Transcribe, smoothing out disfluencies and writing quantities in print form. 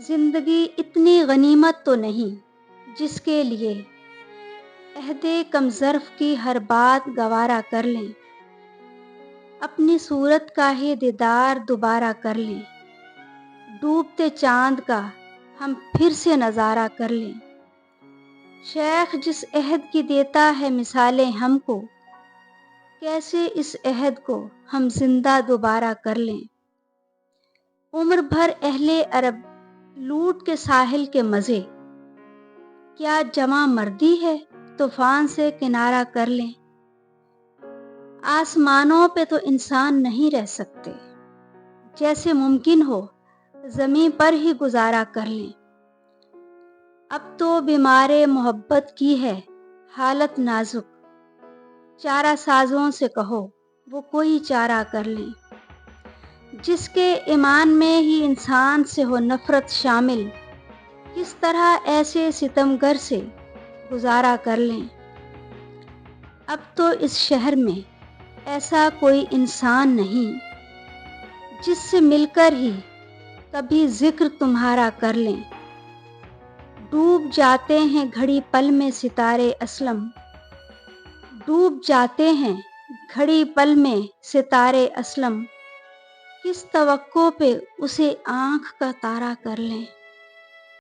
زندگی اتنی غنیمت تو نہیں جس کے لیے عہد کم ظرف کی ہر بات گوارا کر لیں، اپنی صورت کا ہی دیدار دوبارہ کر لیں، ڈوبتے چاند کا ہم پھر سے نظارہ کر لیں۔ شیخ جس عہد کی دیتا ہے مثالیں ہم کو، کیسے اس عہد کو ہم زندہ دوبارہ کر لیں۔ عمر بھر اہل عرب لوٹ کے ساحل کے مزے، کیا جواں مردی ہے طوفان سے کنارہ کر لیں۔ آسمانوں پہ تو انسان نہیں رہ سکتے، جیسے ممکن ہو زمیں پر ہی گزارا کر لیں۔ اب تو بیمار محبت کی ہے حالت نازک، چارہ سازوں سے کہو وہ کوئی چارہ کر لیں۔ جس کے ایمان میں ہی انسان سے ہو نفرت شامل، کس طرح ایسے ستمگر سے گزارا کر لیں۔ اب تو اس شہر میں ایسا کوئی انسان نہیں جس سے مل کر ہی کبھی ذکر تمہارا کر لیں۔ ڈوب جاتے ہیں گھڑی پل میں ستارے اسلم، ڈوب جاتے ہیں گھڑی پل میں ستارے اسلم، کس توقع پہ اسے آنکھ کا تارہ کر لیں۔